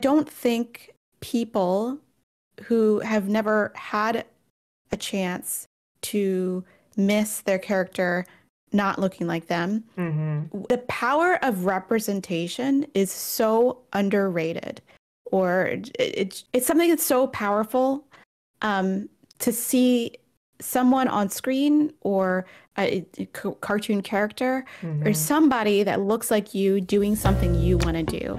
don't think people who have never had a chance to miss their character not looking like them. The power of representation is so underrated, or it's something that's so powerful to see someone on screen or a cartoon character or somebody that looks like you doing something you want to do.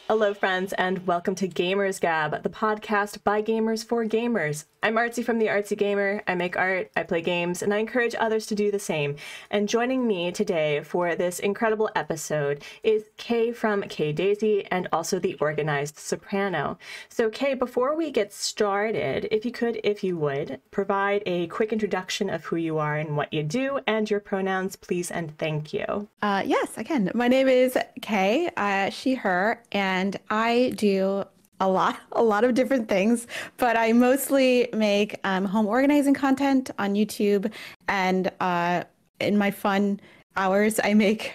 Hello, friends, and welcome to Gamers Gab, the podcast by gamers for gamers. I'm Artsy from the Artsy Gamer. I make art, I play games, and I encourage others to do the same. And joining me today for this incredible episode is Kay from Kay Daisy and also the Organized Soprano. So Kay, before we get started, if you would, provide a quick introduction of who you are and what you do and your pronouns, please and thank you. Yes, I can. My name is Kay, she, her, and I do a lot of different things, but I mostly make home organizing content on YouTube, and in my fun hours, I make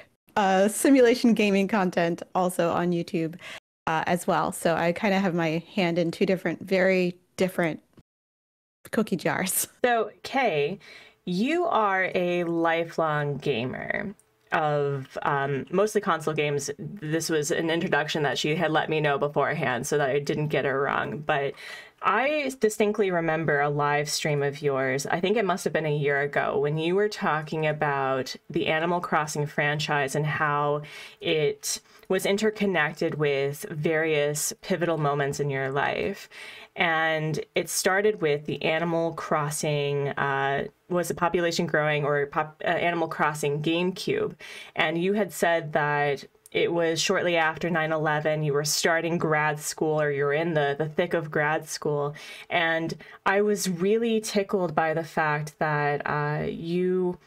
simulation gaming content also on YouTube as well. So I kind of have my hand in two very different cookie jars. So Kay, you are a lifelong gamer of mostly console games. This was an introduction that she had let me know beforehand so that I didn't get it wrong. But I distinctly remember a live stream of yours, I think it must have been a year ago, when you were talking about the Animal Crossing franchise and how it was interconnected with various pivotal moments in your life. And it started with the Animal Crossing, was the population growing, or Animal Crossing Gamecube. And you had said that it was shortly after 9/11, you were starting grad school, or you were in the thick of grad school. And I was really tickled by the fact that you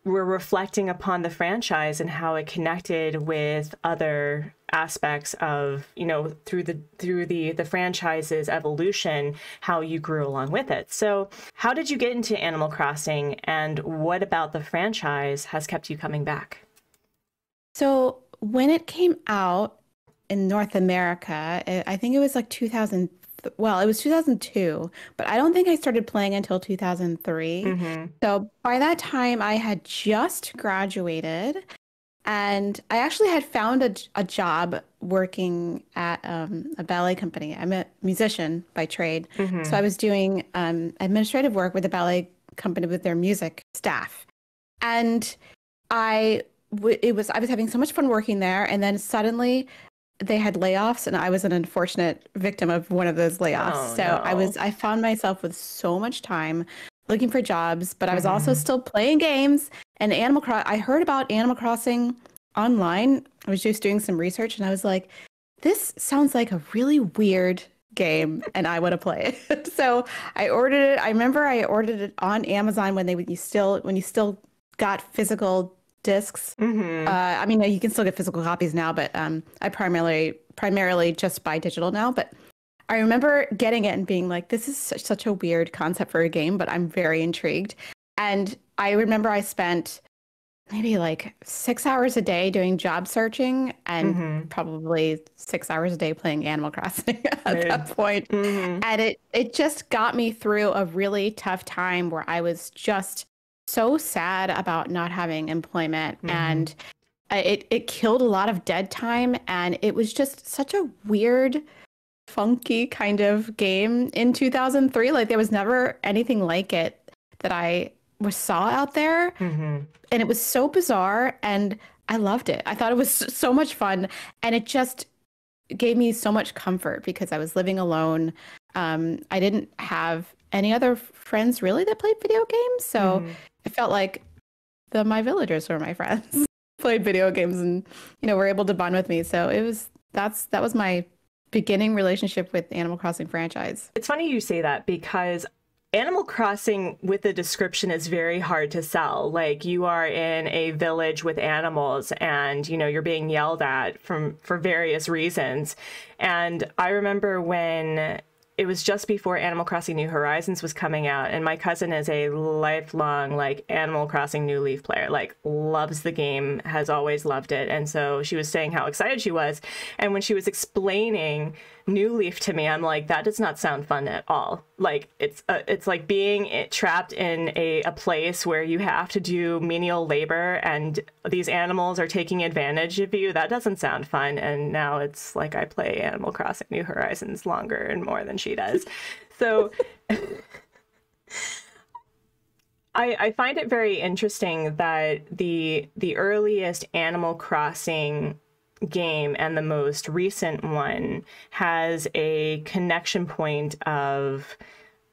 were reflecting upon the franchise and how it connected with other aspects of, you know, through the franchise's evolution, how you grew along with it. So how did you get into Animal Crossing, and what about the franchise has kept you coming back? So when it came out in North America, I think it was like 2000. Well, it was 2002, but I don't think I started playing until 2003. So by that time, I had just graduated, and I actually had found a job working at a ballet company. I'm a musician by trade, so I was doing administrative work with the ballet company with their music staff, and I was having so much fun working there, and then suddenly they had layoffs, and I was an unfortunate victim of one of those layoffs. I found myself with so much time looking for jobs, but I was also still playing games. And I heard about Animal Crossing online. I was just doing some research, and I was like, this sounds like a really weird game, and I want to play it. So I ordered it. I remember I ordered it on Amazon when you still got physical discs. I mean, you can still get physical copies now, but I primarily just buy digital now. But I remember getting it and being like, this is such a weird concept for a game, but I'm very intrigued. And I remember I spent maybe like 6 hours a day doing job searching, and probably 6 hours a day playing Animal Crossing at that point. And it just got me through a really tough time where I was just so sad about not having employment, and it killed a lot of dead time, and it was just such a weird, funky kind of game in 2003. Like, there was never anything like it that I saw out there, and it was so bizarre, and I loved it. I thought it was so much fun, and it just gave me so much comfort because I was living alone. I didn't have any other friends really that played video games, so I felt like my villagers were my friends, played video games, and were able to bond with me. So that was my beginning relationship with the Animal Crossing franchise. It's funny you say that, because Animal Crossing with the description is very hard to sell. Like, you are in a village with animals, and you're being yelled at for various reasons. And I remember when it was just before Animal Crossing New Horizons was coming out, and my cousin is a lifelong like Animal Crossing New Leaf player, like loves the game, has always loved it. And so she was saying how excited she was, and when she was explaining New Leaf to me, I'm like, that does not sound fun at all. Like it's like being trapped in a place where you have to do menial labor and these animals are taking advantage of you. That doesn't sound fun. And now it's like I play Animal Crossing New Horizons longer and more than she does. So I find it very interesting that the earliest Animal Crossing game and the most recent one has a connection point of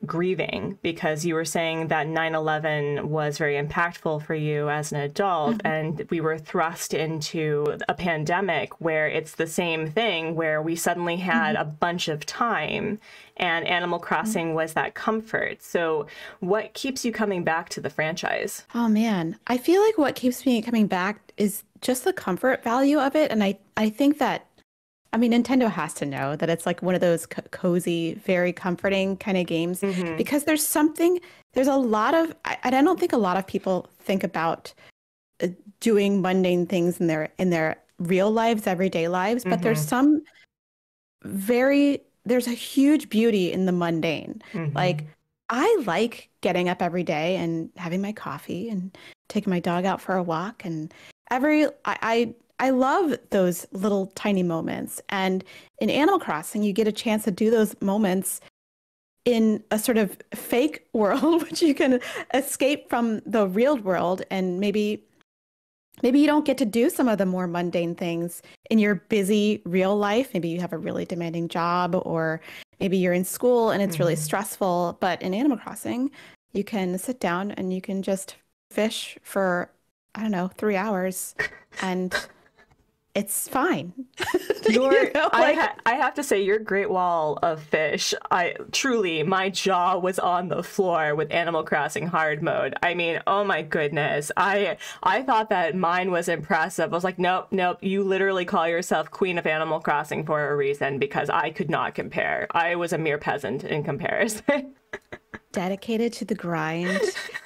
grieving, because you were saying that 9/11 was very impactful for you as an adult, and we were thrust into a pandemic where it's the same thing, where we suddenly had a bunch of time, and Animal Crossing was that comfort. So what keeps you coming back to the franchise? Oh man, I feel like what keeps me coming back is just the comfort value of it. And I think that, I mean, Nintendo has to know that it's like one of those cozy, very comforting kind of games, because there's a lot of, I don't think a lot of people think about doing mundane things in their real lives, everyday lives, but there's a huge beauty in the mundane. Like, I like getting up every day and having my coffee and taking my dog out for a walk, and I love those little tiny moments. And in Animal Crossing, you get a chance to do those moments in a sort of fake world, which you can escape from the real world. And maybe you don't get to do some of the more mundane things in your busy real life. Maybe you have a really demanding job, or maybe you're in school and it's really stressful. But in Animal Crossing, you can sit down and you can just fish for, I don't know, 3 hours, and it's fine. I have to say, your Great Wall of Fish, my jaw was on the floor with Animal Crossing hard mode. I mean, oh my goodness. I thought that mine was impressive. I was like, nope, you literally call yourself Queen of Animal Crossing for a reason, because I could not compare. I was a mere peasant in comparison. Dedicated to the grind,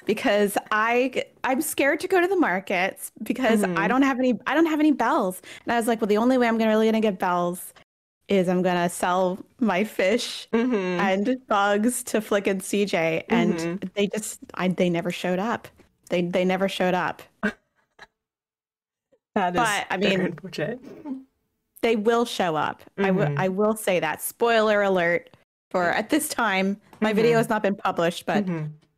because I'm scared to go to the markets because I don't have any bells. And I was like, well, the only way I'm really gonna get bells is I'm gonna sell my fish and bugs to Flick and CJ, and they never showed up. They never showed up. That is, but I mean, unfortunate. They will show up. I will say that. Spoiler alert. For at this time, my video has not been published, but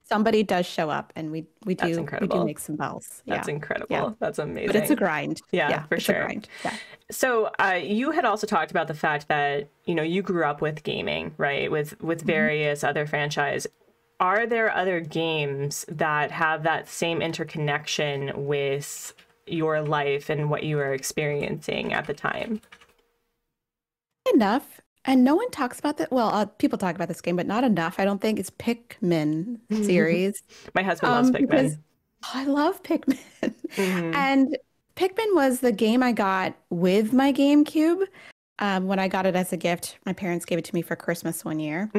somebody does show up, and we do make some bells. That's incredible. Yeah. That's amazing. But it's a grind. Yeah, for sure. A grind. Yeah. So you had also talked about the fact that, you know, you grew up with gaming, right? With various other franchise. Are there other games that have that same interconnection with your life and what you were experiencing at the time? Enough. And no one talks about that. Well, people talk about this game, but not enough. I don't think it's Pikmin series. My husband loves Pikmin. I love Pikmin. And Pikmin was the game I got with my GameCube. When I got it as a gift, my parents gave it to me for Christmas one year.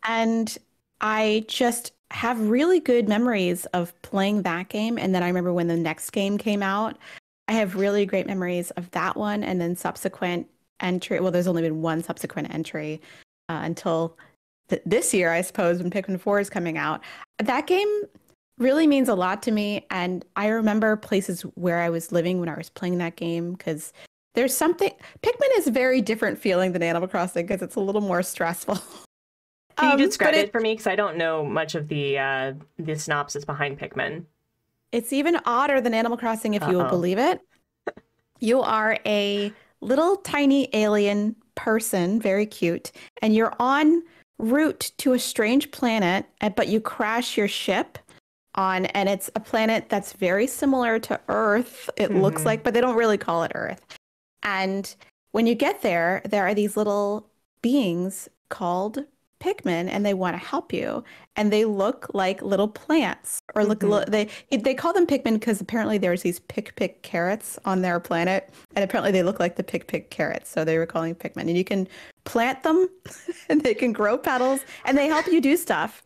And I just have really good memories of playing that game. And then I remember when the next game came out, I have really great memories of that one, and then subsequent entry. Well, there's only been one subsequent entry until this year, I suppose, when Pikmin 4 is coming out. That game really means a lot to me, and I remember places where I was living when I was playing that game, because there's something. Pikmin is a very different feeling than Animal Crossing, because it's a little more stressful. Can you describe it for me, because I don't know much of the synopsis behind Pikmin. It's even odder than Animal Crossing, if you will believe it. You are a little tiny alien person, very cute, and you're en route to a strange planet, but you crash your ship on, and it's a planet that's very similar to Earth, it looks like, but they don't really call it Earth. And when you get there, there are these little beings called Pikmin, and they want to help you, and they look like little plants, or they call them Pikmin because apparently there's these pick carrots on their planet, and apparently they look like the pick carrots, so they were calling Pikmin. And you can plant them and they can grow petals and they help you do stuff.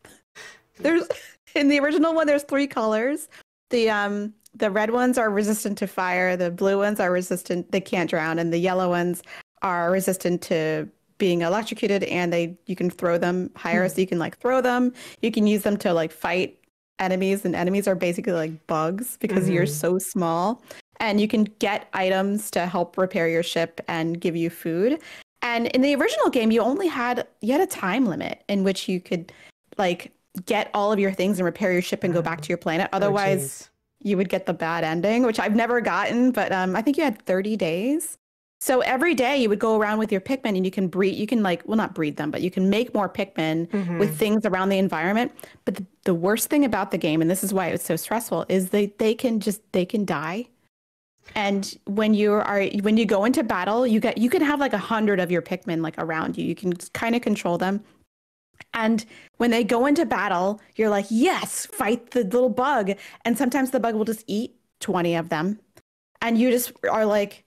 There's in the original one, there's 3 colors. The red ones are resistant to fire, the blue ones are resistant, they can't drown, and the yellow ones are resistant to being electrocuted, and you can throw them higher, so you can like throw them. You can use them to like fight enemies, and enemies are basically like bugs because you're so small. And you can get items to help repair your ship and give you food. And in the original game, you had a time limit in which you could like get all of your things and repair your ship and go back to your planet. Otherwise, you would get the bad ending, which I've never gotten, but I think you had 30 days. So every day you would go around with your Pikmin and you can breed, you can like, well, not breed them, but you can make more Pikmin with things around the environment. But the worst thing about the game, and this is why it was so stressful, is they can die. And when you go into battle, you can have like 100 of your Pikmin like around you. You can kind of control them. And when they go into battle, you're like, yes, fight the little bug. And sometimes the bug will just eat 20 of them. And you just are like,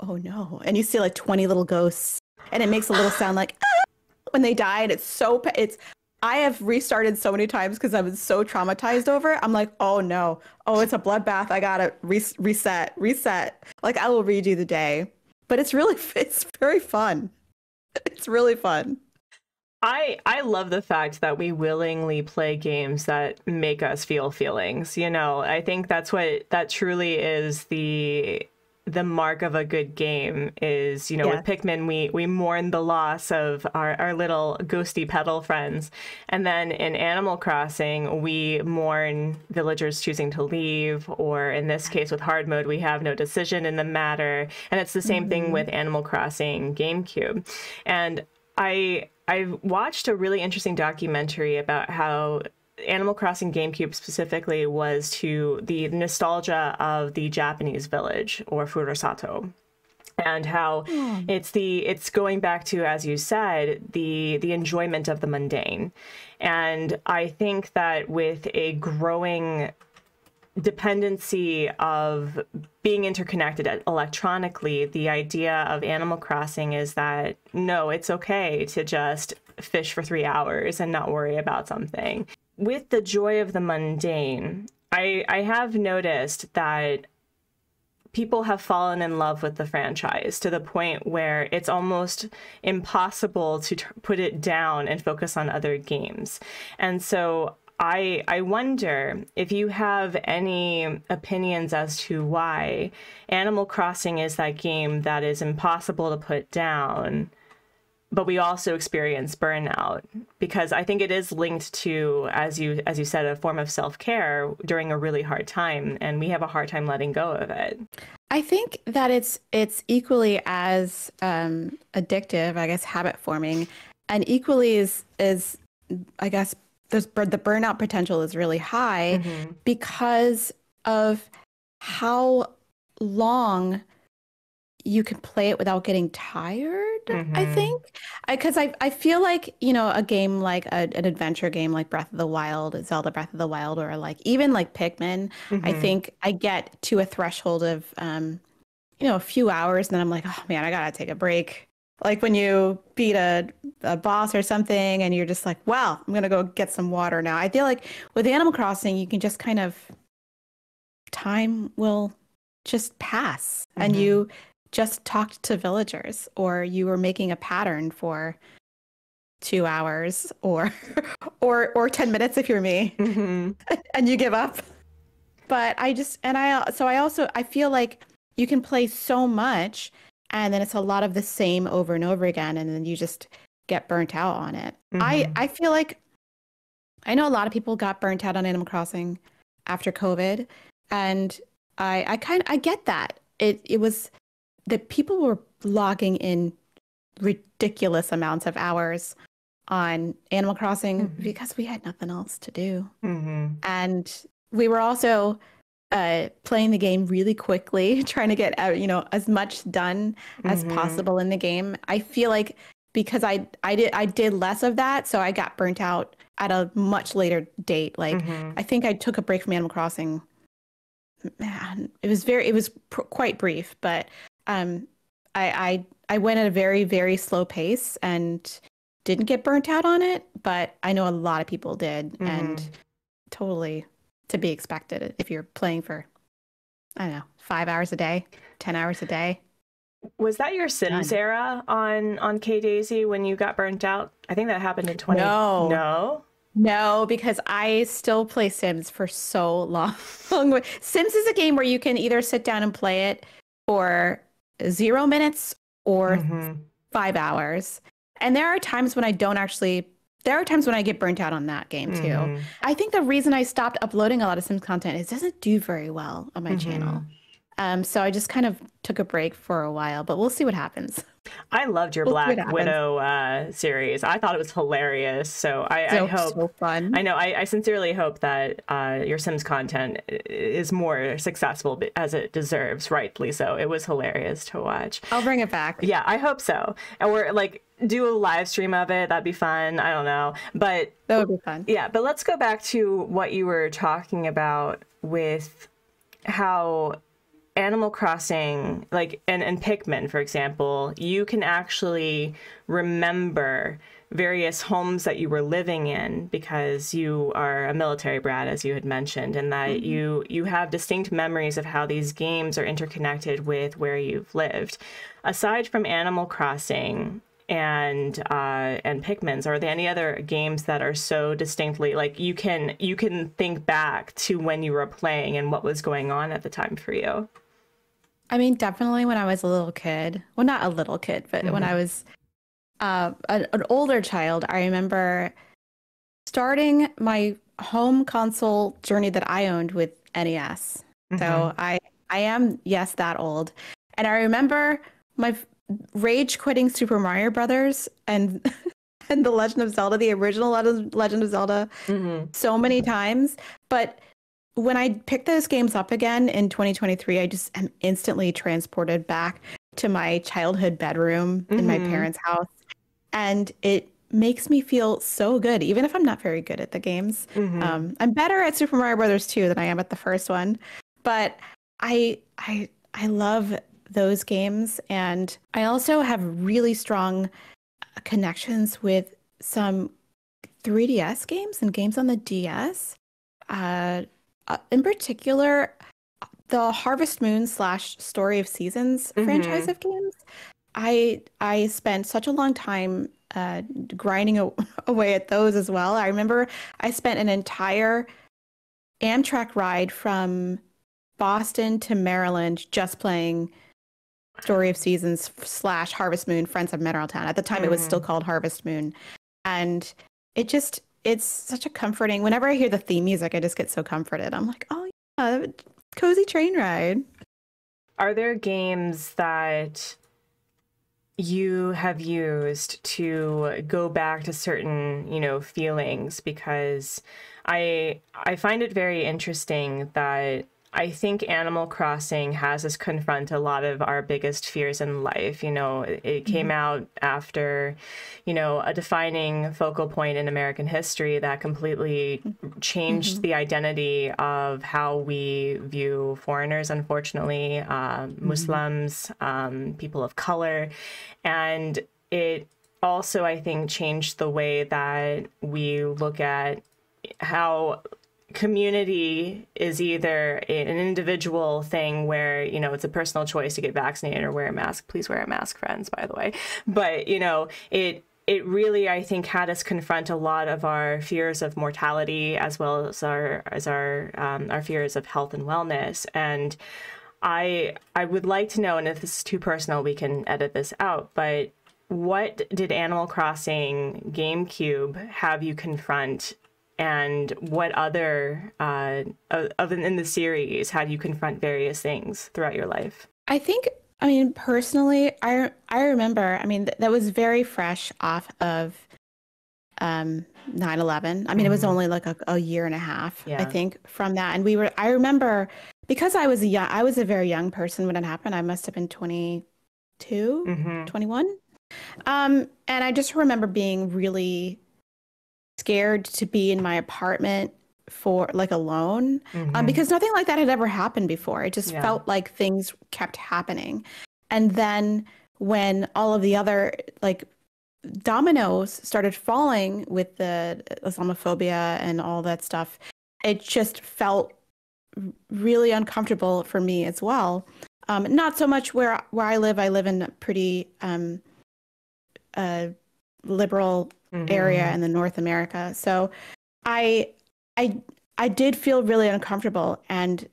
oh no. And you see like 20 little ghosts. And it makes a little sound like, ah! When they die. And I have restarted so many times because I was so traumatized over it. I'm like, oh no. Oh, it's a bloodbath. I gotta reset. Like I will redo the day. But it's very fun. It's really fun. I love the fact that we willingly play games that make us feel feelings. You know, I think that truly is the mark of a good game is, you know, with Pikmin, we mourn the loss of our little ghosty petal friends. And then in Animal Crossing, we mourn villagers choosing to leave, or in this case with hard mode, we have no decision in the matter. And it's the same thing with Animal Crossing Gamecube. And I watched a really interesting documentary about how Animal Crossing Gamecube specifically was to the nostalgia of the Japanese village, or Furusato, and how it's going back to, as you said, the enjoyment of the mundane. And I think that with a growing dependency of being interconnected electronically, the idea of Animal Crossing is that no, it's okay to just fish for 3 hours and not worry about something. With the joy of the mundane, I have noticed that people have fallen in love with the franchise to the point where it's almost impossible to put it down and focus on other games. And so I wonder if you have any opinions as to why Animal Crossing is that game that is impossible to put down, but we also experience burnout, because I think it is linked to, as you said, a form of self-care during a really hard time, and we have a hard time letting go of it. I think that it's equally as addictive, I guess, habit forming, and equally is I guess the burnout potential is really high because of how long you can play it without getting tired. I think because I feel like, you know, a game like an adventure game like Breath of the Wild, Zelda Breath of the Wild, or like even like Pikmin, I think I get to a threshold of you know, a few hours and then I'm like, oh man, I gotta take a break. Like when you beat a boss or something and you're just like, well, I'm going to go get some water now. I feel like with Animal Crossing, you can just kind of, time will just pass and you just talked to villagers, or you were making a pattern for 2 hours or 10 minutes if you're me and you give up. But I feel like you can play so much and then it's a lot of the same over and over again. And then you just get burnt out on it. I feel like I know a lot of people got burnt out on Animal Crossing after COVID. And I get that. It was that people were logging in ridiculous amounts of hours on Animal Crossing because we had nothing else to do. And we were also playing the game really quickly, trying to get as much done as possible in the game. I feel like because I did less of that, so I got burnt out at a much later date. Like I think I took a break from Animal Crossing. Man, it was quite brief, but I went at a very, very slow pace and didn't get burnt out on it, but I know a lot of people did, and Mm-hmm. totally to be expected if you're playing for, I don't know, 5 hours a day, 10 hours a day. Was that your Sims Done. era on K Daisy when you got burnt out? I think that happened in 20. No, No? no, because I still play Sims for so long. Sims is a game where you can either sit down and play it for 0 minutes or Mm-hmm. 5 hours. And there are times when I don't actually, there are times when I get burnt out on that game too. Mm-hmm. I think the reason I stopped uploading a lot of Sims content is it doesn't do very well on my channel. Mm-hmm. So I just kind of took a break for a while, but we'll see what happens. I loved your We'll see what Black happens. Widow series. I thought it was hilarious. So I So, hope, so fun. I know, I sincerely hope that your Sims content is more successful as it deserves, rightly so. It was hilarious to watch. I'll bring it back. Yeah, I hope so. And we're like, do a live stream of it. That'd be fun. I don't know. But That would be fun. yeah, but let's go back to what you were talking about with how Animal Crossing, like, and Pikmin, for example, you can actually remember various homes that you were living in because you are a military brat, as you had mentioned, and that you have distinct memories of how these games are interconnected with where you've lived. Aside from Animal Crossing and Pikmin's, are there any other games that are so distinctly like you can think back to when you were playing and what was going on at the time for you? I mean, definitely when I was a little kid. Well, not a little kid, but when I was an older child, I remember starting my home console journey that I owned with NES. So I am, yes, that old. And I remember my rage quitting Super Mario Brothers and and The Legend of Zelda, the original Legend of Zelda, so many times. But when I pick those games up again in 2023, I just am instantly transported back to my childhood bedroom in my parents' house. And it makes me feel so good, even if I'm not very good at the games. I'm better at Super Mario Brothers 2 than I am at the first one. But I love those games. And I also have really strong connections with some 3DS games and games on the DS. In particular, the Harvest Moon / Story of Seasons franchise of games. I spent such a long time grinding away at those as well. I remember I spent an entire Amtrak ride from Boston to Maryland just playing Story of Seasons / Harvest Moon Friends of Mineral Town. At the time, it was still called Harvest Moon. And it's such a comforting, whenever I hear the theme music, I just get so comforted. I'm like, oh yeah, cozy train ride. Are there games that you have used to go back to certain, feelings? Because I find it very interesting that I think Animal Crossing has us confront a lot of our biggest fears in life. It came out after, a defining focal point in American history that completely changed the identity of how we view foreigners, unfortunately, Muslims, people of color. And it also, I think, changed the way that we look at how community is either an individual thing where, it's a personal choice to get vaccinated or wear a mask. Please wear a mask, friends, by the way. But, it really, I think, had us confront a lot of our fears of mortality as well as our fears of health and wellness. And I would like to know, and if this is too personal, we can edit this out, but what did Animal Crossing Gamecube have you confront? And what other, in the series, how do you confront various things throughout your life? I mean, personally, I remember, that was very fresh off of 9/11. I mean, it was only like a year and a half, I think, from that. And I remember, because I was a very young person when it happened. I must have been 22, 21. And I just remember being really scared to be in my apartment for like alone, because nothing like that had ever happened before. It just felt like things kept happening. And then when all of the other like dominoes started falling with the Islamophobia and all that stuff, it just felt really uncomfortable for me as well. Not so much where I live. I live in a pretty liberal area in the North America. So I I did feel really uncomfortable, and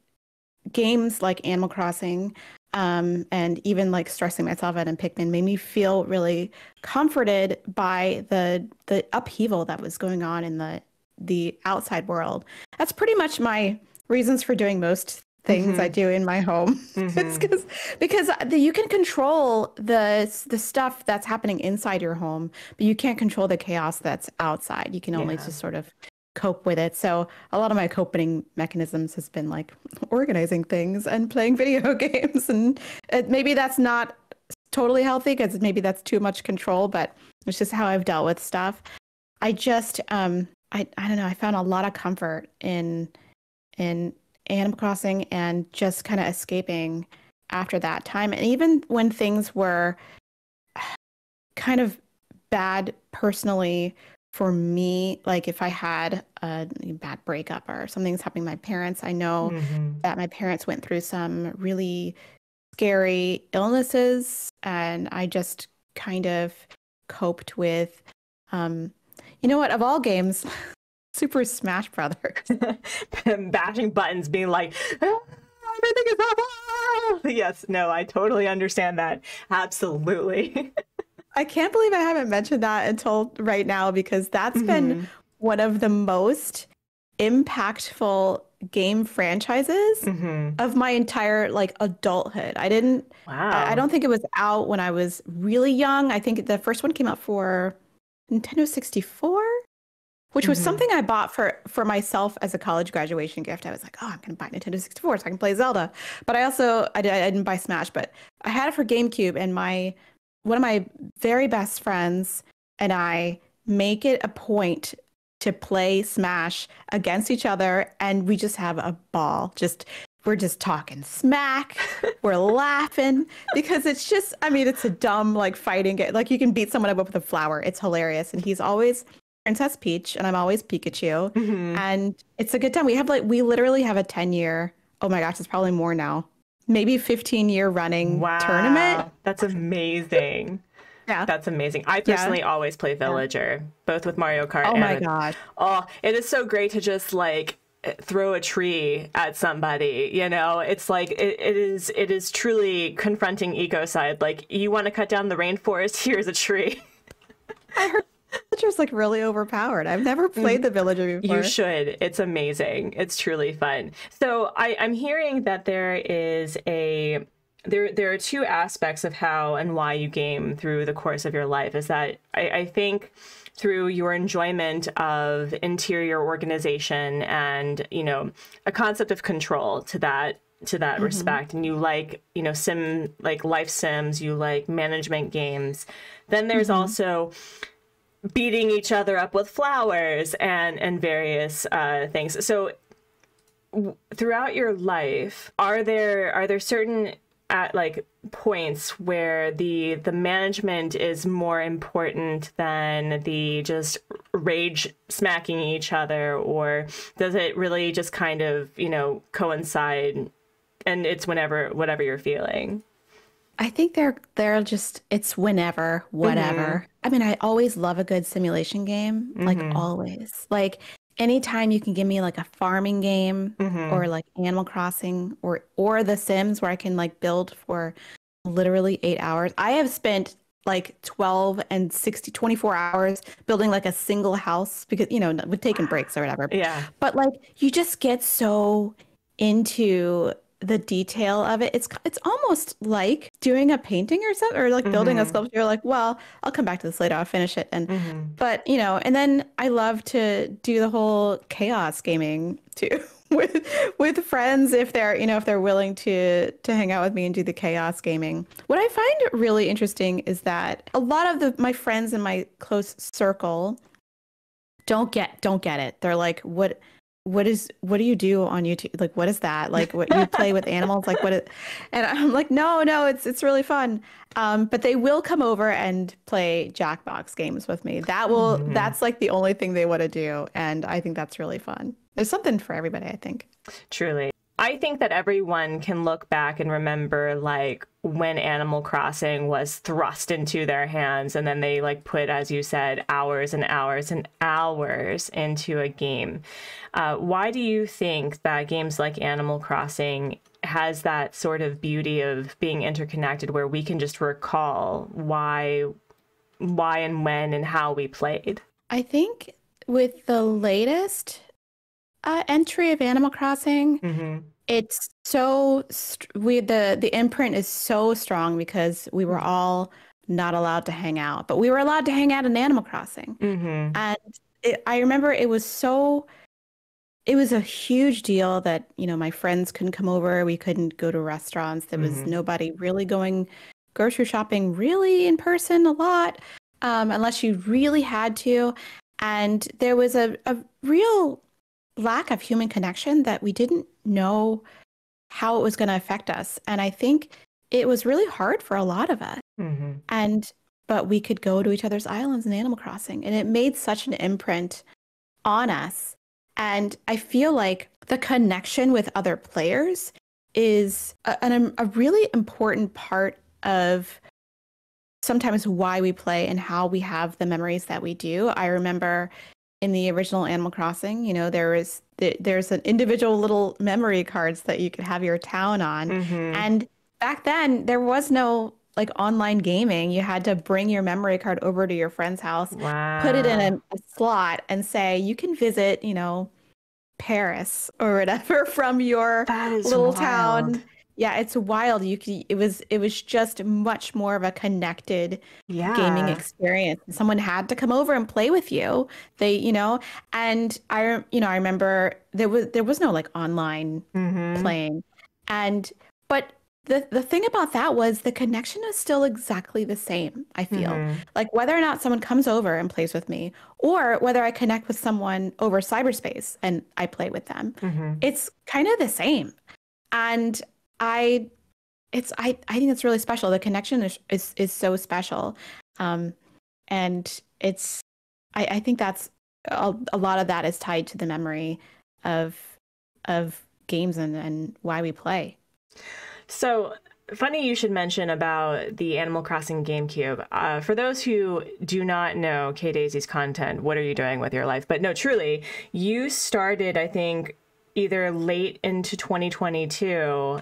games like Animal Crossing and even like stressing myself out in Pikmin made me feel really comforted by the upheaval that was going on in the outside world. That's pretty much my reasons for doing most things I do in my home. It's because you can control the stuff that's happening inside your home, but you can't control the chaos that's outside. You can only just sort of cope with it. So a lot of my coping mechanisms has been like organizing things and playing video games, and maybe that's not totally healthy because maybe that's too much control, but it's just how I've dealt with stuff. I just I don't know, I found a lot of comfort in Animal Crossing and just kind of escaping after that time. And even when things were kind of bad personally for me, like if I had a bad breakup or something's happening with my parents, I know that my parents went through some really scary illnesses, and I just kind of coped with, you know what, of all games, Super Smash Brothers. Bashing buttons, being like, "Ah, everything is awful." Yes, no, I totally understand that. Absolutely. I can't believe I haven't mentioned that until right now, because that's been one of the most impactful game franchises of my entire like adulthood. I don't think it was out when I was really young. I think the first one came out for Nintendo 64. Which was something I bought for myself as a college graduation gift. I was like, oh, I'm going to buy Nintendo 64 so I can play Zelda. But I didn't buy Smash, but I had it for Gamecube, and one of my very best friends and I make it a point to play Smash against each other, and we just have a ball. We're just talking smack. We're laughing because it's just, I mean, it's a dumb like fighting game. Like you can beat someone up with a flower. It's hilarious. And he's always Princess Peach and I'm always Pikachu, and it's a good time. We literally have a 10-year, oh my gosh, it's probably more now, maybe 15-year running tournament. That's amazing. Yeah, that's amazing. I personally always play Villager, both with Mario Kart. Oh my gosh. Oh, it is so great to just like throw a tree at somebody, you know. It's like it is truly confronting ecocide. Like, you want to cut down the rainforest, here's a tree. I heard Villager's like really overpowered. I've never played the Villager before. You should. It's amazing. It's truly fun. So I'm hearing that there are two aspects of how and why you game through the course of your life. Is that I think through your enjoyment of interior organization and, you know, a concept of control to that respect, and you like, you know, like life sims, you like management games. Then there's also beating each other up with flowers and various things. So throughout your life, are there certain like points where the management is more important than the just rage smacking each other, or does it really just kind of, you know, coincide and it's whatever you're feeling? I think they're just, it's whenever, whatever. I mean, I always love a good simulation game, like always. Like anytime you can give me like a farming game or like Animal Crossing or The Sims, where I can like build for literally 8 hours. I have spent like 12 and 24 hours building like a single house because, you know, with taking breaks or whatever. Yeah. But like you just get so into the detail of it. It's almost like doing a painting or something, or like building a sculpture. You're like, well, I'll come back to this later, I'll finish it. And but you know, and then I love to do the whole chaos gaming too with friends if they're willing to hang out with me and do the chaos gaming. What I find really interesting is that a lot of my friends in my close circle don't get it. They're like, what what do you do on YouTube? Like, what is that? Like, what you play with animals? Like, what is, and I'm like, no, it's really fun. But they will come over and play Jackbox games with me. That's like the only thing they want to do. And I think that's really fun. There's something for everybody, I think. Truly. I think that everyone can look back and remember like when Animal Crossing was thrust into their hands and then they like put, as you said, hours and hours and hours into a game. Why do you think that games like Animal Crossing has that sort of beauty of being interconnected where we can just recall why and when and how we played? I think with the latest entry of Animal Crossing, it's so the imprint is so strong because we were all not allowed to hang out, but we were allowed to hang out in Animal Crossing. And I remember it was a huge deal that, you know, my friends couldn't come over. We couldn't go to restaurants. There was nobody really going grocery shopping really in person a lot, unless you really had to. And there was a real lack of human connection that we didn't know how it was going to affect us. And I think it was really hard for a lot of us. But we could go to each other's islands in Animal Crossing, and it made such an imprint on us. And I feel like the connection with other players is a really important part of sometimes why we play and how we have the memories that we do. I remember in the original Animal Crossing, you know, there's an individual little memory cards that you could have your town on. And back then there was no like online gaming. You had to bring your memory card over to your friend's house, put it in a slot and say, you can visit, you know, Paris or whatever from your little town. Yeah, it's wild. It was just much more of a connected gaming experience. Someone had to come over and play with you. They, you know, and I remember there was no like online playing. But the thing about that was the connection is still exactly the same, I feel. Like whether or not someone comes over and plays with me or whether I connect with someone over cyberspace and I play with them, it's kind of the same. And I think it's really special. The connection is so special. And I think that's a lot of that is tied to the memory of games and why we play. So funny you should mention about the Animal Crossing Gamecube. For those who do not know K-Daisy's content, what are you doing with your life? But no, truly, you started, I think, either late into 2022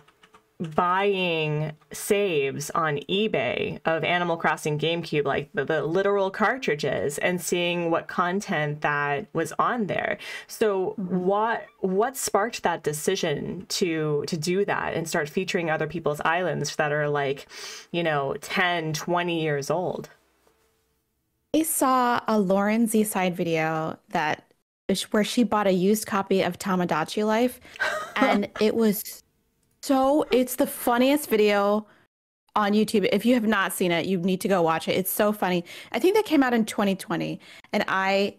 buying saves on eBay of Animal Crossing Gamecube, like the literal cartridges, and seeing what content that was on there. So what sparked that decision to do that and start featuring other people's islands that are like, you know, 10, 20 years old? I saw a Lauren Z side video where she bought a used copy of Tamagotchi Life, and it's the funniest video on YouTube. If you have not seen it, you need to go watch it. It's so funny. I think that came out in 2020, and I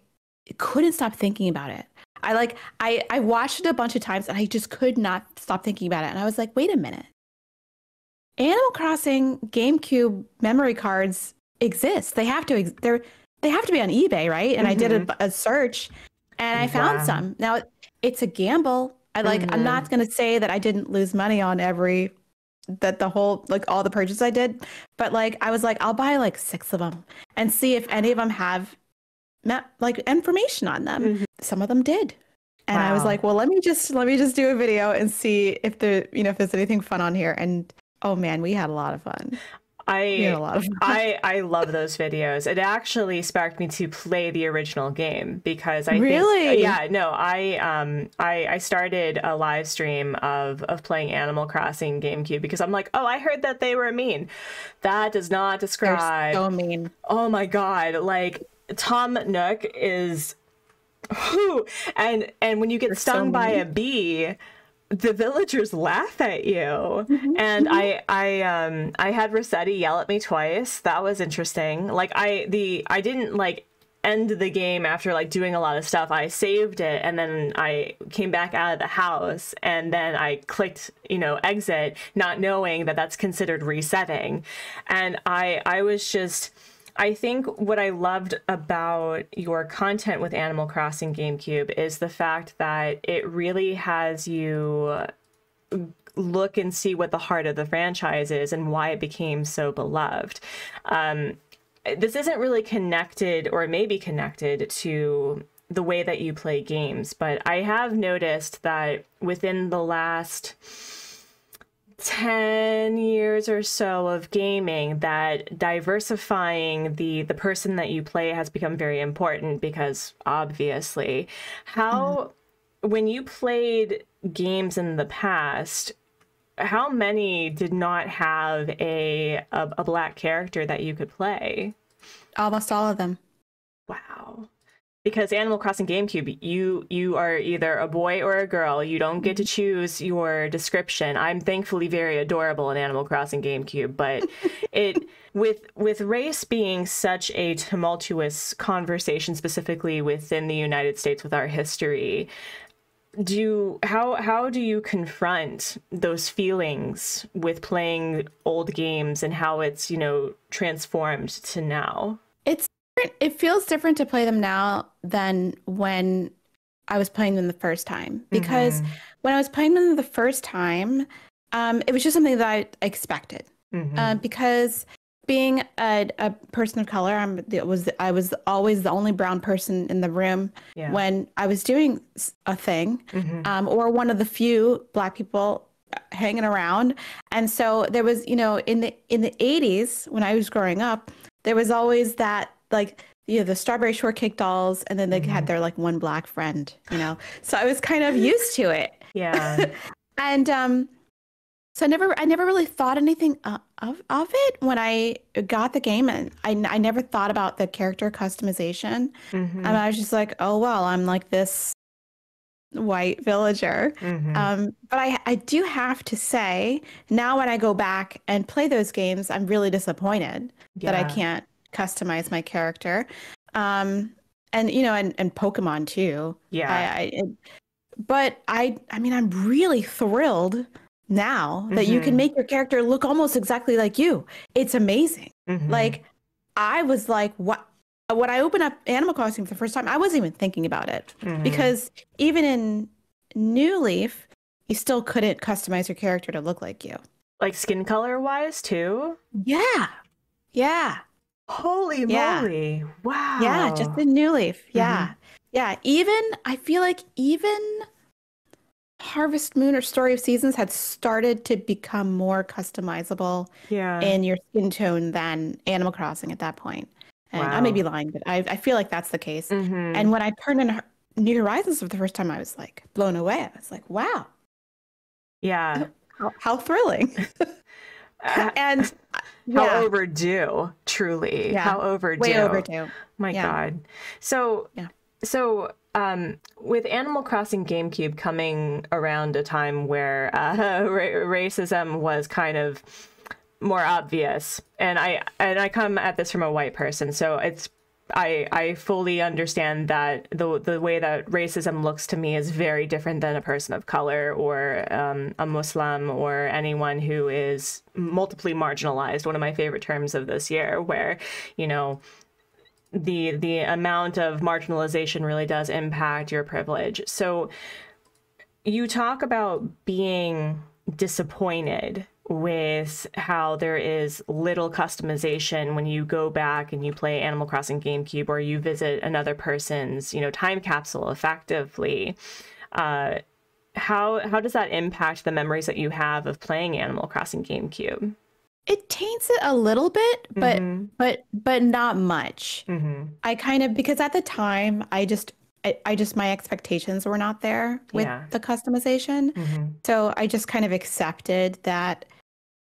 couldn't stop thinking about it. I watched it a bunch of times, and I just could not stop thinking about it. And I was like, wait a minute. Animal Crossing Gamecube memory cards exist. They have to be on eBay, right? And I did a search, and I found some. Now, it's a gamble. I'm not going to say that I didn't lose money on all the purchases I did, but like, I was like, I'll buy like 6 of them and see if any of them have like information on them. Some of them did. And I was like, well, let me just do a video and see if if there's anything fun on here. And oh man, we had a lot of fun. I love those videos. It actually sparked me to play the original game because I started a live stream of playing Animal Crossing Gamecube because I'm like, oh, I heard that they were mean. That does not describe. They're so mean. Oh my God. Like Tom Nook is and when you get stung by a bee, the villagers laugh at you. And I had Rossetti yell at me twice. That was interesting. Like I didn't like end the game after like doing a lot of stuff. I saved it and then I came back out of the house and then I clicked, you know, exit, not knowing that that's considered resetting. And I was just, I think what I loved about your content with Animal Crossing Gamecube is the fact that it really has you look and see what the heart of the franchise is and why it became so beloved. This isn't really connected, or maybe connected to the way that you play games, but I have noticed that within the last 10 years or so of gaming, that diversifying the person that you play has become very important, because obviously how when you played games in the past, how many did not have a black character that you could play? Almost all of them. Wow. Because Animal Crossing Gamecube, you are either a boy or a girl. You don't get to choose your description. I'm thankfully very adorable in Animal Crossing Gamecube, but it with race being such a tumultuous conversation, specifically within the United States with our history, how do you confront those feelings with playing old games and how it's, you know, transformed to now? It feels different to play them now than when I was playing them the first time, because when I was playing them the first time, it was just something that I expected, because being a person of color, I was always the only brown person in the room when I was doing a thing, or one of the few black people hanging around. And so there was, you know, in the 80s when I was growing up, there was always that, like, you know, the strawberry shortcake dolls, and then they had their like one black friend, you know. So I was kind of used to it. Yeah. And so I never really thought anything of it when I got the game, and I never thought about the character customization. And I was just like, oh well, I'm like this white villager. But I do have to say, now when I go back and play those games, I'm really disappointed that I can't customize my character. And you know, and Pokemon too. Yeah. But I mean, I'm really thrilled now that you can make your character look almost exactly like you. It's amazing. Like, I was like, what? When I opened up Animal Crossing for the first time, I wasn't even thinking about it, because even in New Leaf, you still couldn't customize your character to look like you. Like skin color wise too? Yeah. Yeah. Holy moly. Wow. Yeah, just in New Leaf. Yeah. Yeah. Even, I feel like even Harvest Moon or Story of Seasons had started to become more customizable in your skin tone than Animal Crossing at that point. And I may be lying, but I feel like that's the case. And when I turned in New Horizons for the first time, I was like blown away. I was like, wow. Yeah. How thrilling. And how overdue, truly. How overdue. Way overdue. My God. So with Animal Crossing Gamecube coming around a time where racism was kind of more obvious, and I come at this from a white person, so I fully understand that the way that racism looks to me is very different than a person of color or a Muslim or anyone who is multiply marginalized. One of my favorite terms of this year, where, you know, the amount of marginalization really does impact your privilege. So you talk about being disappointed with how there is little customization when you go back and you play Animal Crossing Gamecube, or you visit another person's, you know, time capsule effectively. How does that impact the memories that you have of playing Animal Crossing Gamecube? It taints it a little bit, but not much. I kind of, because at the time I just my expectations were not there with the customization. So I just kind of accepted that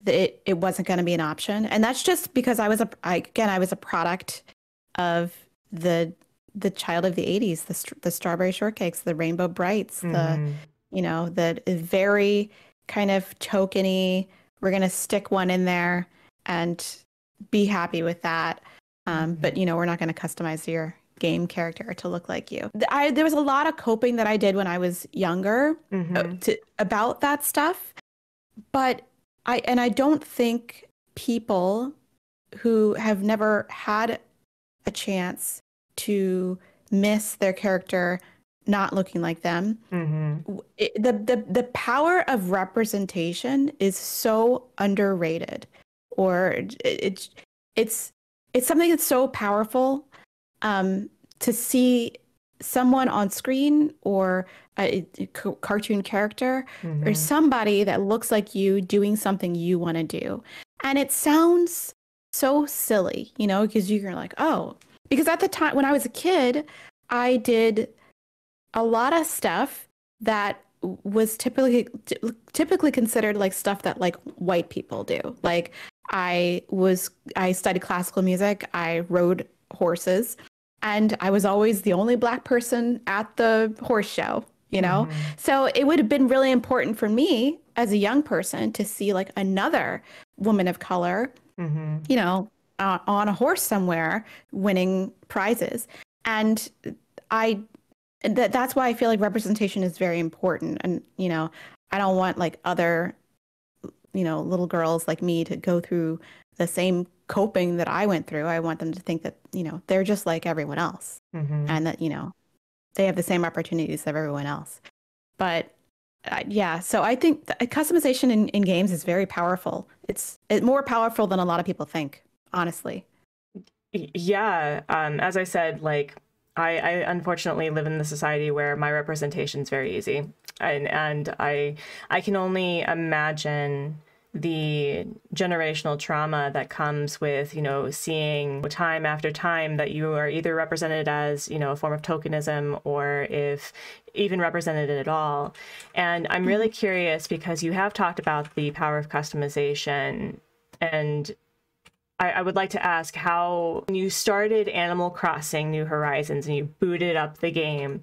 it wasn't going to be an option. And that's just because I was a product of the child of the 80s, the strawberry shortcakes, the rainbow brights, the, you know, the very kind of tokeny, we're going to stick one in there and be happy with that. But, you know, we're not going to customize game character to look like you. There was a lot of coping that I did when I was younger about that stuff, but I don't think people who have never had a chance to miss their character not looking like them. The power of representation is so underrated, or it's something that's so powerful to see someone on screen or a cartoon character or somebody that looks like you doing something you want to do. And it sounds so silly, you know, because you're like, oh, because at the time when I was a kid, I did a lot of stuff that was typically considered like stuff that like white people do. Like I studied classical music, I rode horses, and I was always the only Black person at the horse show, you know? So it would have been really important for me as a young person to see like another woman of color, you know, on a horse somewhere winning prizes. And that's why I feel like representation is very important. And, you know, I don't want like other, you know, little girls like me to go through the same coping that I went through. I want them to think that, you know, they're just like everyone else and that, you know, they have the same opportunities as everyone else. But yeah, so I think customization in games is very powerful. It's more powerful than a lot of people think, honestly. Yeah. As I said, like, I unfortunately live in the society where my representation is very easy. And I can only imagine the generational trauma that comes with, you know, seeing time after time that you are either represented as, you know, a form of tokenism or if even represented at all. And I'm really curious because you have talked about the power of customization, and I would like to ask how when you started Animal Crossing New Horizons and you booted up the game,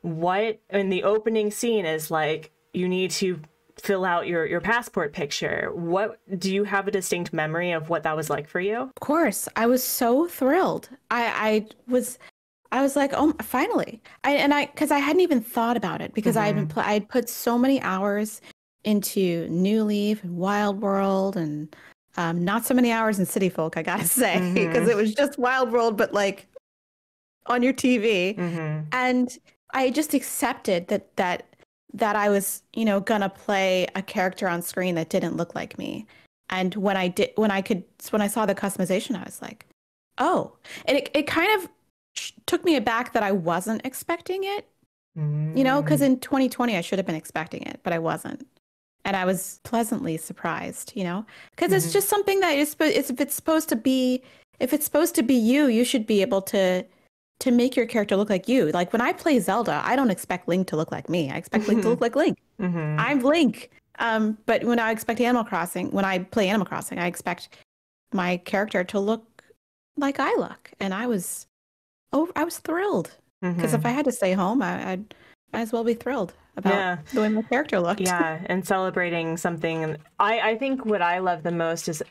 what in the opening scene is like, you need to fill out your passport picture. What do you have a distinct memory of what that was like for you? Of course, I was so thrilled. I was like, oh, finally. Because I hadn't even thought about it because I'd put so many hours into New Leaf and Wild World and not so many hours in City Folk, I gotta say, because it was just Wild World, but like on your TV. And I just accepted that I was, you know, gonna play a character on screen that didn't look like me. And when I saw the customization, I was like, oh, and it kind of took me aback that I wasn't expecting it, you know, because in 2020 I should have been expecting it, but I wasn't. And I was pleasantly surprised, you know, because it's just something that if it's supposed to be you, you should be able to make your character look like you. Like when I play Zelda, I don't expect Link to look like me. I expect Link to look like Link. I'm Link. But when I play Animal Crossing, I expect my character to look like I look. And I was thrilled because if I had to stay home, I'd might as well be thrilled about the way my character looked. Yeah, and celebrating something. I think what I love the most is,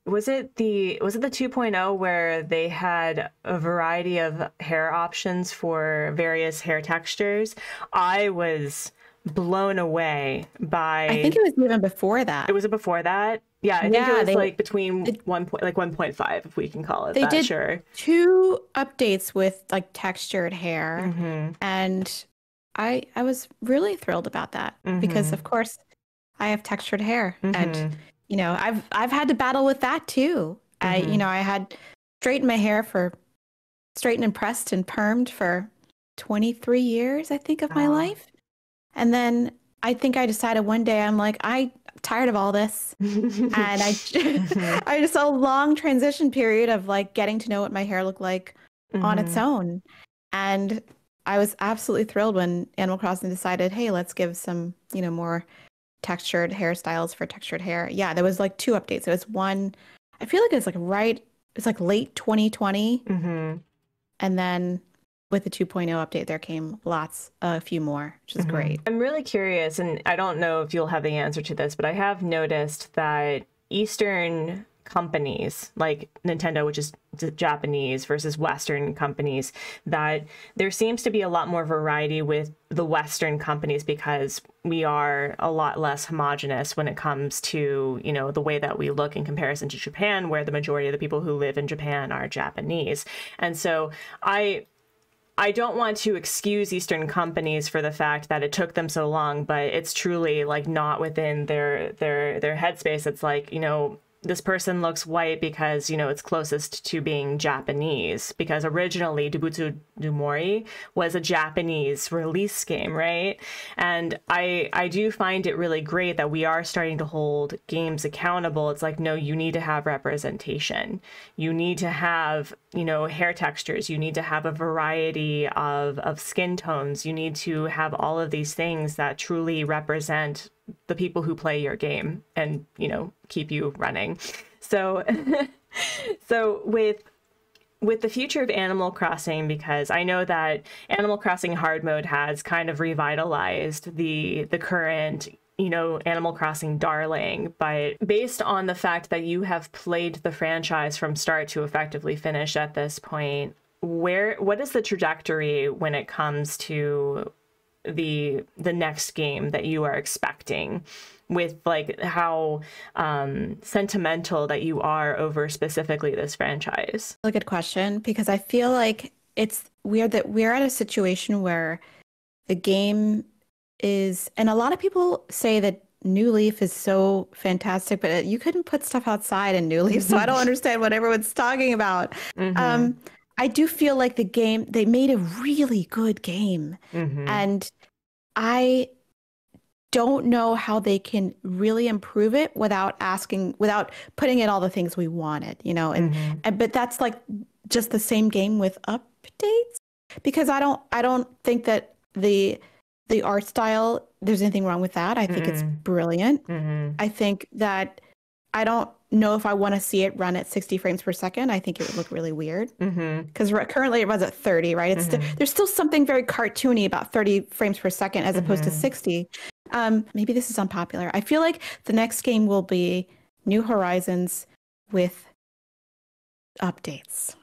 was it the 2.0 where they had a variety of hair options for various hair textures? I was blown away by. I think it was even before that. It was before that. Yeah, I think it was like between 1.5, if we can call it that. They did 2 updates with like textured hair, and I was really thrilled about that because of course I have textured hair, and you know I've had to battle with that too. I had straightened my hair straightened and pressed and permed for 23 years, I think, of my life. And then I think I decided one day, I'm like, I'm tired of all this. And I just saw a long transition period of like getting to know what my hair looked like on its own. And I was absolutely thrilled when Animal Crossing decided, hey, let's give some, you know, more textured hairstyles for textured hair. Yeah, there was like 2 updates. It was one, I feel like it was like late 2020. And then with the 2.0 update, there came a few more, which is great. I'm really curious, and I don't know if you'll have the answer to this, but I have noticed that Eastern companies like Nintendo, which is Japanese, versus Western companies, that there seems to be a lot more variety with the Western companies because we are a lot less homogenous when it comes to, you know, the way that we look in comparison to Japan, where the majority of the people who live in Japan are Japanese. And so I don't want to excuse Eastern companies for the fact that it took them so long, but it's truly like not within their headspace. It's like, you know, this person looks white because, you know, it's closest to being Japanese, because originally Dobutsu Dumori was a Japanese release game, right? And I do find it really great that we are starting to hold games accountable. It's like, no, you need to have representation. You need to have, you know, hair textures. You need to have a variety of skin tones. You need to have all of these things that truly represent the people who play your game and, you know, keep you running. So so with the future of Animal Crossing, because I know that Animal Crossing hard mode has kind of revitalized the current, you know, Animal Crossing darling, but based on the fact that you have played the franchise from start to effectively finish at this point, what is the trajectory when it comes to the next game that you are expecting, with like how sentimental that you are over specifically this franchise? A good question, because I feel like it's weird that we're at a situation where the game is, and a lot of people say that New Leaf is so fantastic, but you couldn't put stuff outside in New Leaf, so I don't understand what everyone's talking about. I do feel like the game, they made a really good game. And I don't know how they can really improve it without putting in all the things we wanted, you know, and but that's like just the same game with updates, because I don't think that the art style, there's anything wrong with that. I think it's brilliant. I think that I don't know if I want to see it run at 60 frames per second. I think it would look really weird, because currently it runs at 30, right? It's there's still something very cartoony about 30 frames per second as opposed to 60. Maybe this is unpopular. I feel like the next game will be New Horizons with updates.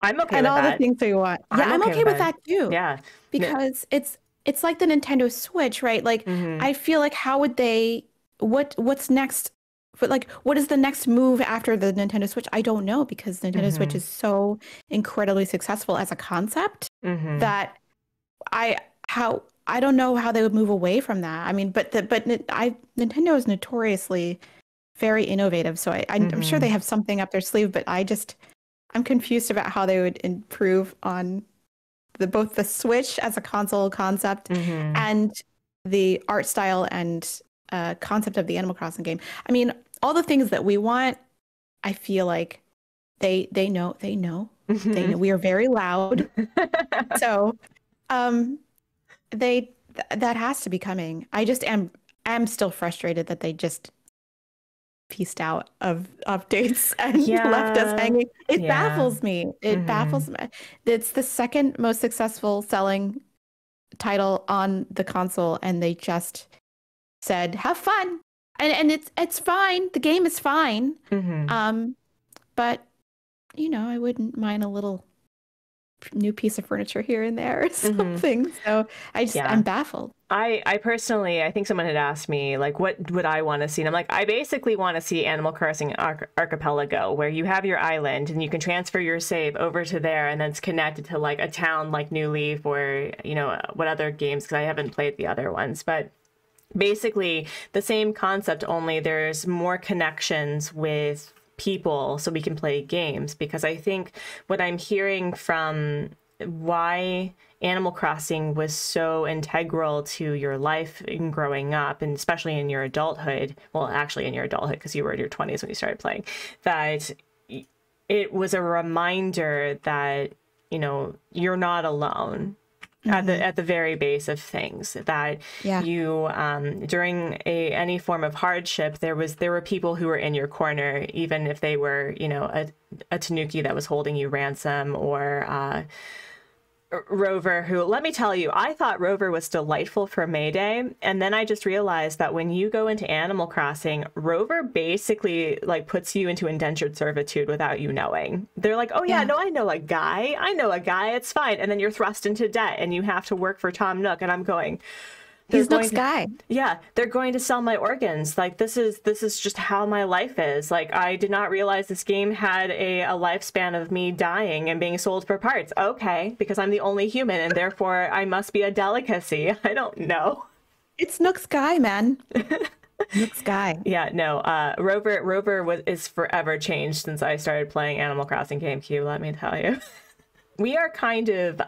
I'm okay and with all that. the things we want. Yeah, I'm okay with that too. Yeah, because it's like the Nintendo Switch, right? Like I feel like how would they what's next? But like, what is the next move after the Nintendo Switch? I don't know, because Nintendo Switch is so incredibly successful as a concept that I don't know how they would move away from that. I mean, but Nintendo is notoriously very innovative, so I'm sure they have something up their sleeve. But I'm confused about how they would improve on both the Switch as a console concept and the art style and concept of the Animal Crossing game. I mean, all the things that we want, I feel like they know we are very loud. So that has to be coming. I just am still frustrated that they just pieced out of updates and left us hanging. It baffles me. It baffles me. It's the second most successful selling title on the console, and they just said, have fun. And it's fine. The game is fine. But, you know, I wouldn't mind a little new piece of furniture here and there or something. So I'm baffled. I personally, I think someone had asked me, like, what would I want to see? And I'm like, I basically want to see Animal Crossing Archipelago, where you have your island and you can transfer your save over to there, and then it's connected to like a town like New Leaf or, you know, what other games, because I haven't played the other ones. But basically the same concept, only there's more connections with people so we can play games. Because I think what I'm hearing from why Animal Crossing was so integral to your life in growing up, and especially in your adulthood, well, actually in your adulthood, because you were in your 20s when you started playing, that it was a reminder that, you know, you're not alone. At the very base of things, that you during any form of hardship, there were people who were in your corner, even if they were, you know, a tanuki that was holding you ransom, or Rover, who, let me tell you, I thought Rover was delightful for May Day, and then I just realized that when you go into Animal Crossing, Rover basically like puts you into indentured servitude without you knowing. They're like, oh yeah, Yeah. no, I know a guy, it's fine. And then you're thrust into debt and you have to work for Tom Nook, and I'm going, they're He's Nook's going to, guy. yeah, they're going to sell my organs. Like this is just how my life is. Like I did not realize this game had a lifespan of me dying and being sold for parts. Okay, because I'm the only human and therefore I must be a delicacy. I don't know. It's Nook's guy, man. Nook's guy. Yeah, no. Rover is forever changed since I started playing Animal Crossing GameCube. Let me tell you. We are kind of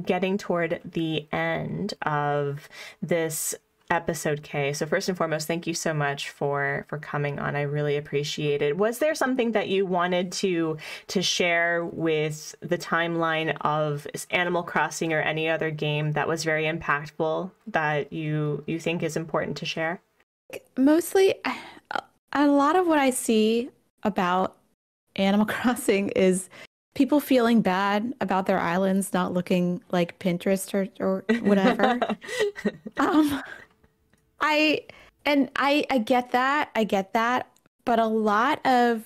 getting toward the end of this episode, Kay. So first and foremost, thank you so much for coming on. I really appreciate it. Was there something that you wanted to share with the timeline of Animal Crossing or any other game that was very impactful that you think is important to share? Mostly, a lot of what I see about Animal Crossing is people feeling bad about their islands not looking like Pinterest or whatever. I get that. I get that. But a lot of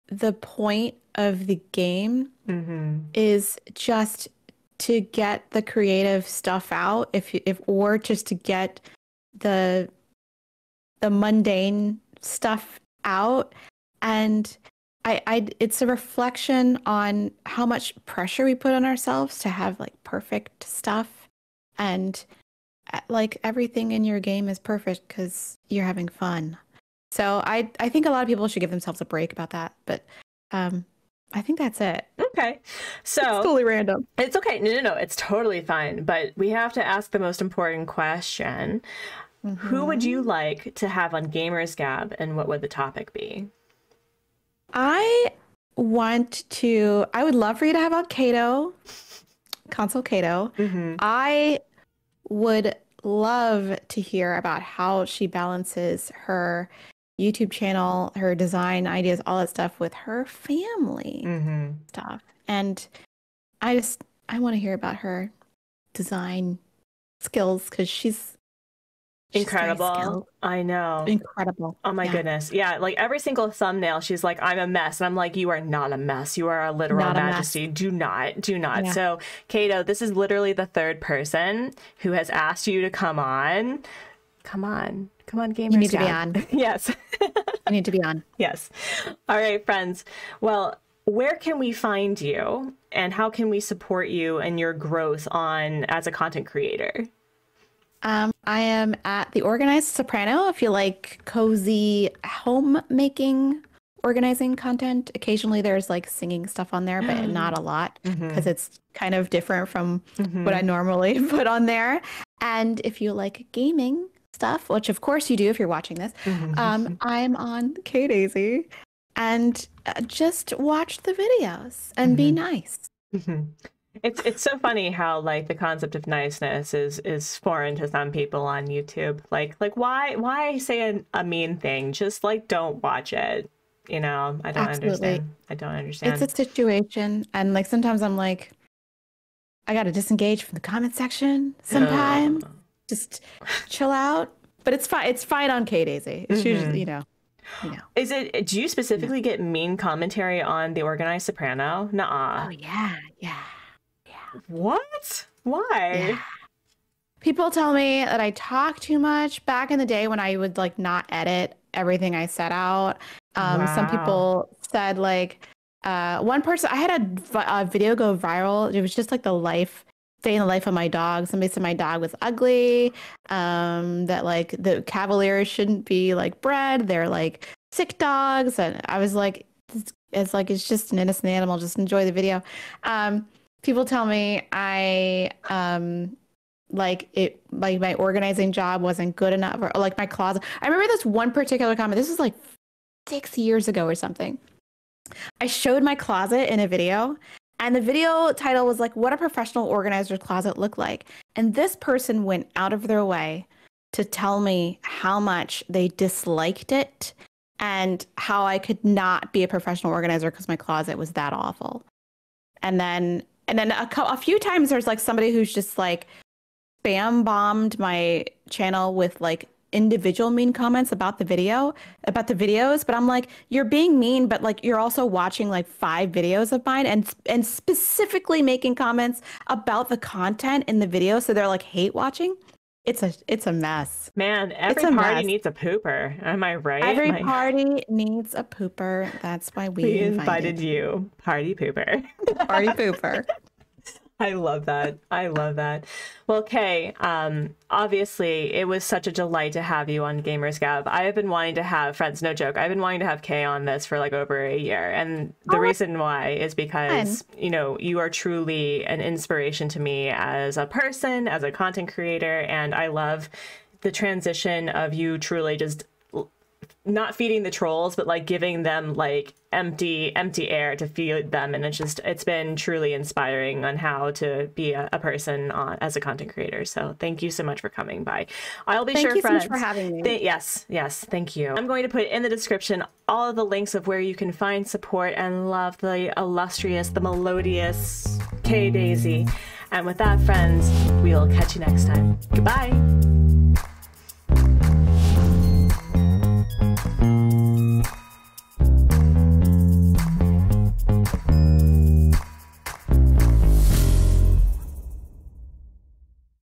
the point of the game is just to get the creative stuff out, or just to get the mundane stuff out. And it's a reflection on how much pressure we put on ourselves to have like perfect stuff, and like everything in your game is perfect because you're having fun. So I think a lot of people should give themselves a break about that. But I think that's it. Okay. So it's totally random. It's okay. No. It's totally fine. But we have to ask the most important question. Who would you like to have on Gamers Gab, and what would the topic be? I would love for you to have on Console Kato. I would love to hear about how she balances her YouTube channel, her design ideas, all that stuff with her family stuff. And I want to hear about her design skills because she's incredible. I know. Incredible. Oh my goodness. Yeah, like every single thumbnail, she's like, I'm a mess. And I'm like, you are not a mess. You are a literal majesty. Do not. Yeah. So, Kato, this is literally the third person who has asked you to come on. Come on, Gamers. You need to be on. Yes. You need to be on. Yes. All right, friends. Well, where can we find you, and how can we support you and your growth as a content creator? I am at The Organized Soprano if you like cozy homemaking organizing content. Occasionally there's like singing stuff on there, but not a lot because it's kind of different from what I normally put on there. And if you like gaming stuff, which of course you do if you're watching this, I'm on K-Daisy, and just watch the videos and be nice. It's so funny how like the concept of niceness is foreign to some people on YouTube. Like why say a mean thing? Just like don't watch it. You know, I don't understand. I don't understand. It's a situation, and like sometimes I'm like, I gotta disengage from the comment section sometimes. Just chill out. But it's fine. It's fine on K-Daisy. It's usually, you know. Is it? Do you specifically get mean commentary on The Organized Soprano? Nuh-uh. Oh yeah. What? Why? Yeah. People tell me that I talk too much. Back in the day when I would like not edit everything I set out, some people said like, one person, I had a video go viral. It was just like day in the life of my dog. Somebody said my dog was ugly, that like the Cavaliers shouldn't be like bred. They're like sick dogs. And I was like, it's just an innocent animal. Just enjoy the video. People tell me I like my organizing job wasn't good enough, or like my closet. I remember this one particular comment. This was like 6 years ago or something. I showed my closet in a video, and the video title was like, "What a professional organizer's closet look like." And this person went out of their way to tell me how much they disliked it and how I could not be a professional organizer because my closet was that awful. And then And then a few times there's like somebody who's just like spam bombed my channel with like individual mean comments about the videos, but I'm like, you're being mean, but like you're also watching like 5 videos of mine and specifically making comments about the content in the video, so they're like hate watching. It's a mess. Man, every party needs a pooper. Am I right? Every party needs a pooper. That's why we invited you. Party pooper. Party pooper. I love that. I love that. Well, Kay, obviously it was such a delight to have you on Gamers Gab. I have been wanting to have, friends, no joke, I've been wanting to have Kay on this for like over a year. And the reason why is because, you know, you are truly an inspiration to me as a person, as a content creator. And I love the transition of you truly just not feeding the trolls, but like giving them like empty air to feed them. And it's been truly inspiring on how to be a person as a content creator. So thank you so much for coming by. I'll be sure, friends. Thank you so much for having me. Yes, thank you. I'm going to put in the description all of the links of where you can find support and love the illustrious, the melodious Kay Daisy. And with that, friends, we'll catch you next time. Goodbye.